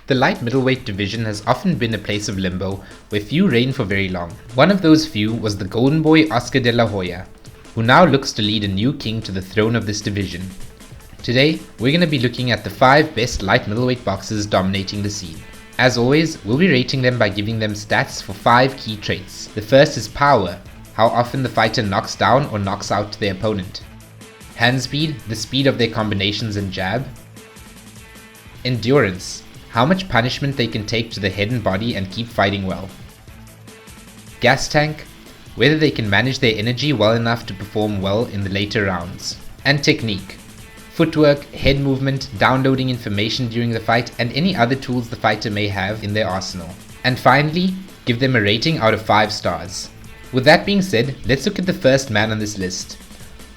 The light middleweight division has often been a place of limbo, where few reign for very long. One of those few was the golden boy Oscar de la Hoya, who now looks to lead a new king to the throne of this division. Today, we're going to be looking at the 5 best light middleweight boxers dominating the scene. As always, we'll be rating them by giving them stats for 5 key traits. The first is power, how often the fighter knocks down or knocks out their opponent. Hand speed, the speed of their combinations and jab. Endurance, how much punishment they can take to the head and body and keep fighting well. Gas tank, whether they can manage their energy well enough to perform well in the later rounds. And technique, footwork, head movement, downloading information during the fight, and any other tools the fighter may have in their arsenal. And finally, give them a rating out of 5 stars. With that being said, let's look at the first man on this list.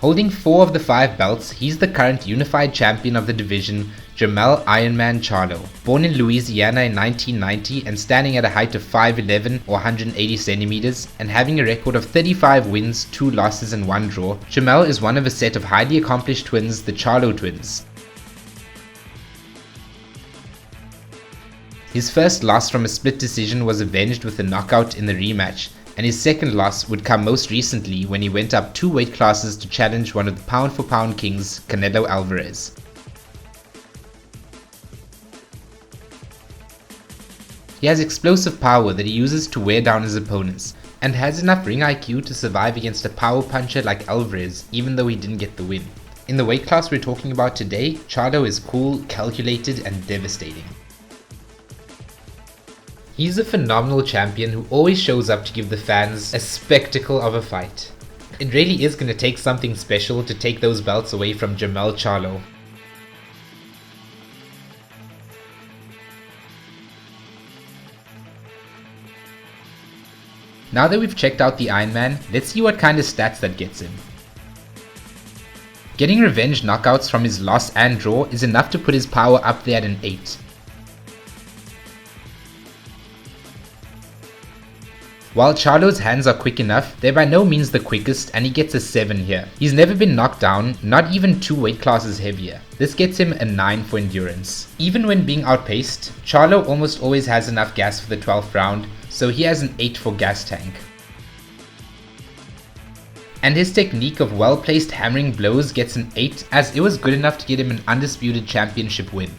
Holding 4 of the 5 belts, he's the current unified champion of the division, Jermell Ironman Charlo. Born in Louisiana in 1990 and standing at a height of 5'11" or 180 centimeters and having a record of 35 wins, 2 losses and 1 draw, Jermell is one of a set of highly accomplished twins, the Charlo twins. His first loss from a split decision was avenged with a knockout in the rematch, and his second loss would come most recently when he went up 2 weight classes to challenge one of the pound-for-pound kings, Canelo Alvarez. He has explosive power that he uses to wear down his opponents, and has enough ring IQ to survive against a power puncher like Alvarez, even though he didn't get the win. In the weight class we're talking about today, Charlo is cool, calculated, and devastating. He's a phenomenal champion who always shows up to give the fans a spectacle of a fight. It really is going to take something special to take those belts away from Jermell Charlo. Now that we've checked out the Ironman, let's see what kind of stats that gets him. Getting revenge knockouts from his loss and draw is enough to put his power up there at an 8. While Charlo's hands are quick enough, they're by no means the quickest, and he gets a 7 here. He's never been knocked down, not even 2 weight classes heavier. This gets him a 9 for endurance. Even when being outpaced, Charlo almost always has enough gas for the 12th round, so he has an 8 for gas tank. And his technique of well-placed hammering blows gets an 8, as it was good enough to get him an undisputed championship win.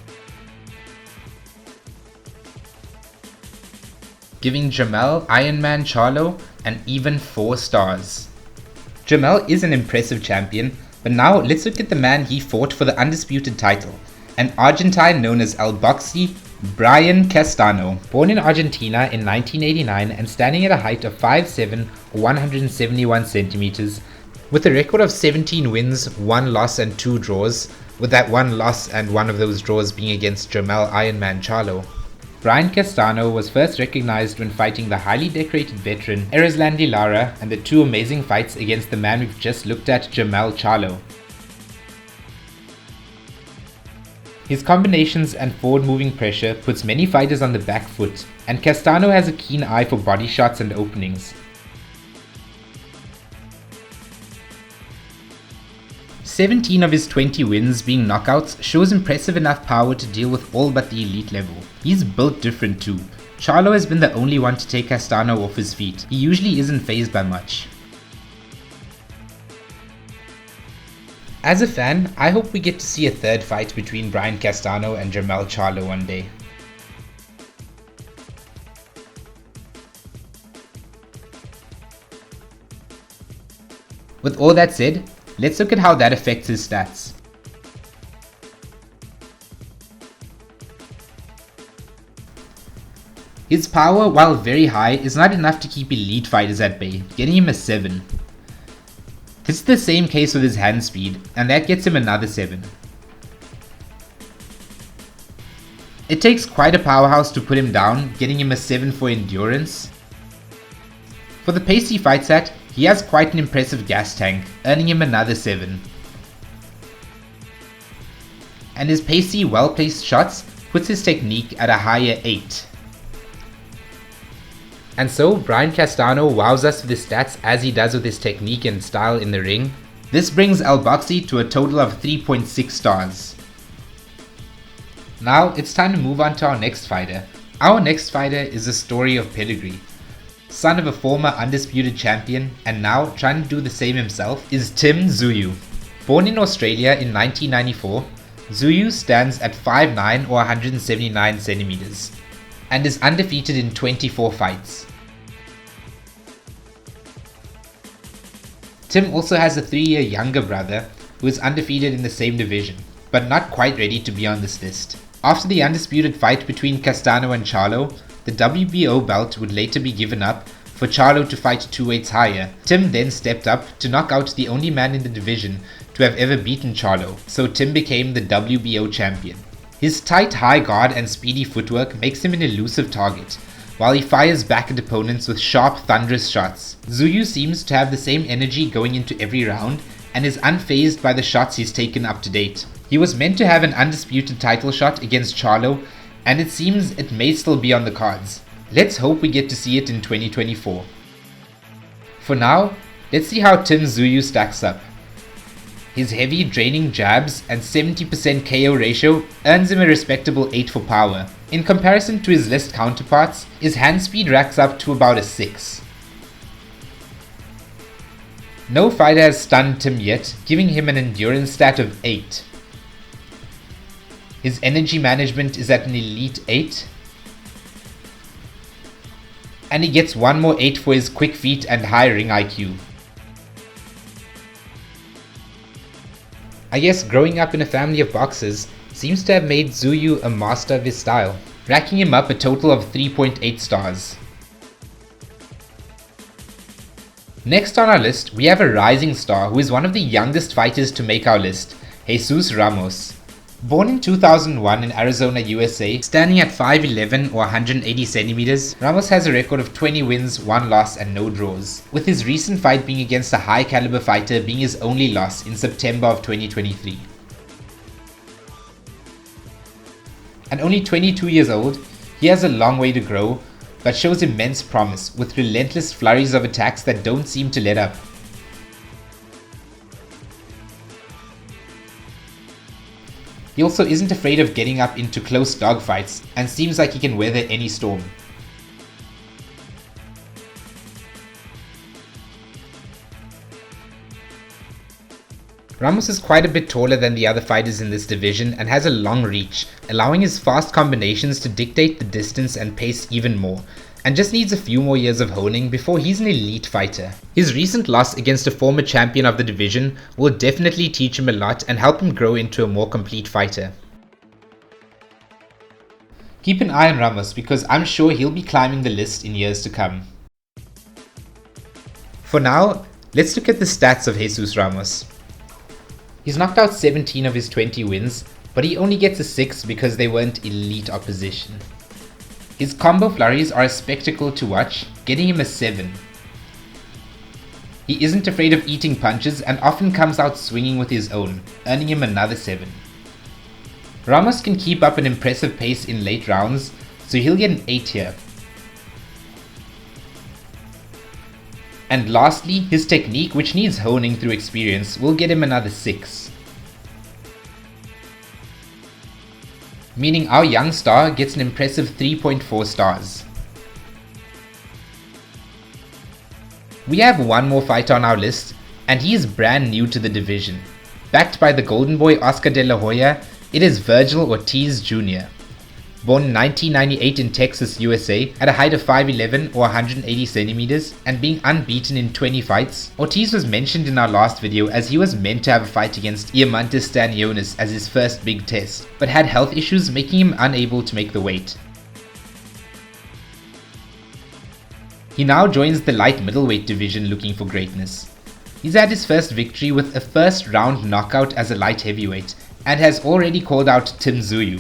Giving Jermell Ironman Charlo an even 4 stars. Jermell is an impressive champion, but now let's look at the man he fought for the undisputed title, an Argentine known as El Boxy, Brian Castano. Born in Argentina in 1989 and standing at a height of 5'7" or 171 centimeters, with a record of 17 wins, 1 loss and 2 draws, with that 1 loss and 1 of those draws being against Jermell Ironman Charlo. Brian Castano was first recognized when fighting the highly decorated veteran Erislandy Lara, and the 2 amazing fights against the man we've just looked at, Jermell Charlo. His combinations and forward moving pressure puts many fighters on the back foot, and Castano has a keen eye for body shots and openings. 17 of his 20 wins being knockouts shows impressive enough power to deal with all but the elite level. He's built different too. Charlo has been the only one to take Castano off his feet. He usually isn't fazed by much. As a fan, I hope we get to see a third fight between Brian Castano and Jermell Charlo one day. With all that said, let's look at how that affects his stats. His power, while very high, is not enough to keep elite fighters at bay, getting him a 7. This is the same case with his hand speed, and that gets him another 7. It takes quite a powerhouse to put him down, getting him a 7 for endurance. For the pace he fights at, he has quite an impressive gas tank, earning him another 7. And his pacey, well-placed shots puts his technique at a higher 8. And so, Brian Castano wows us with his stats as he does with his technique and style in the ring. This brings El Boxy to a total of 3.6 stars. Now it's time to move on to our next fighter. Our next fighter is a story of pedigree. Son of a former undisputed champion and now trying to do the same himself is Tim Tszyu. Born in Australia in 1994, Tszyu stands at 5'9" or 179 centimeters and is undefeated in 24 fights. Tim also has a 3-year younger brother who is undefeated in the same division, but not quite ready to be on this list. After the undisputed fight between Castano and Charlo, the WBO belt would later be given up for Charlo to fight 2 weights higher. Tim then stepped up to knock out the only man in the division to have ever beaten Charlo, so Tim became the WBO champion. His tight high guard and speedy footwork makes him an elusive target, while he fires back at opponents with sharp, thunderous shots. Tszyu seems to have the same energy going into every round and is unfazed by the shots he's taken up to date. He was meant to have an undisputed title shot against Charlo, and it seems it may still be on the cards. Let's hope we get to see it in 2024. For now, let's see how Tim Tszyu stacks up. His heavy, draining jabs and 70% KO ratio earns him a respectable 8 for power. In comparison to his list counterparts, his hand speed racks up to about a 6. No fighter has stunned Tim yet, giving him an endurance stat of 8. His energy management is at an elite 8. And he gets one more 8 for his quick feet and high ring IQ. I guess growing up in a family of boxers seems to have made Tszyu a master of his style, racking him up a total of 3.8 stars. Next on our list, we have a rising star who is one of the youngest fighters to make our list, Jesus Ramos. Born in 2001 in Arizona, USA, standing at 5'11" or 180 centimeters, Ramos has a record of 20 wins, 1 loss and no draws, with his recent fight being against a high caliber fighter being his only loss in September of 2023. At only 22 years old, he has a long way to grow, but shows immense promise with relentless flurries of attacks that don't seem to let up. He also isn't afraid of getting up into close dogfights and seems like he can weather any storm. Ramos is quite a bit taller than the other fighters in this division and has a long reach, allowing his fast combinations to dictate the distance and pace even more, and just needs a few more years of honing before he's an elite fighter. His recent loss against a former champion of the division will definitely teach him a lot and help him grow into a more complete fighter. Keep an eye on Ramos because I'm sure he'll be climbing the list in years to come. For now, let's look at the stats of Jesus Ramos. He's knocked out 17 of his 20 wins, but he only gets a 6 because they weren't elite opposition. His combo flurries are a spectacle to watch, getting him a 7. He isn't afraid of eating punches and often comes out swinging with his own, earning him another 7. Ramos can keep up an impressive pace in late rounds, so he'll get an 8 here. And lastly, his technique, which needs honing through experience, will get him another 6. Meaning our young star gets an impressive 3.4 stars. We have one more fighter on our list, and he is brand new to the division. Backed by the golden boy Oscar De La Hoya, it is Virgil Ortiz Jr. Born in 1998 in Texas, USA, at a height of 5'11" or 180 centimeters and being unbeaten in 20 fights, Ortiz was mentioned in our last video as he was meant to have a fight against Iammantis Stanionis as his first big test, but had health issues making him unable to make the weight. He now joins the light middleweight division looking for greatness. He's had his first victory with a first round knockout as a light heavyweight and has already called out Tim Tszyu.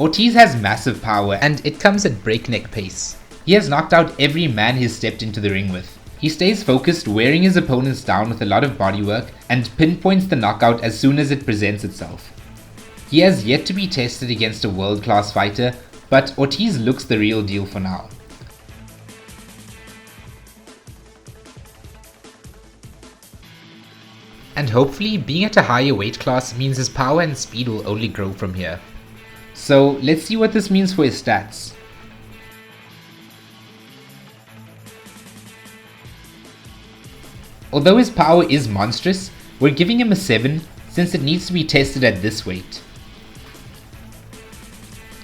Ortiz has massive power and it comes at breakneck pace. He has knocked out every man he's stepped into the ring with. He stays focused, wearing his opponents down with a lot of bodywork and pinpoints the knockout as soon as it presents itself. He has yet to be tested against a world-class fighter, but Ortiz looks the real deal for now. And hopefully being at a higher weight class means his power and speed will only grow from here. So let's see what this means for his stats. Although his power is monstrous, we're giving him a 7 since it needs to be tested at this weight.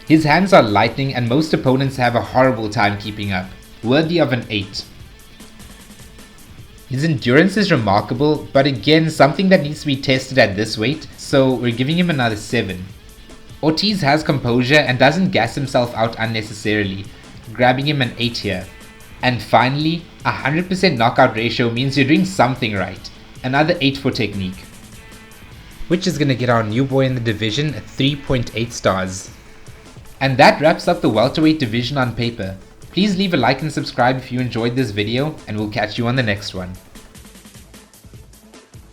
His hands are lightning and most opponents have a horrible time keeping up, worthy of an 8. His endurance is remarkable, but again something that needs to be tested at this weight, so we're giving him another 7. Ortiz has composure and doesn't gas himself out unnecessarily, grabbing him an 8 here. And finally, 100% knockout ratio means you're doing something right, another 8 for technique. Which is going to get our new boy in the division 3.8 stars. And that wraps up the welterweight division on paper. Please leave a like and subscribe if you enjoyed this video, and we'll catch you on the next one.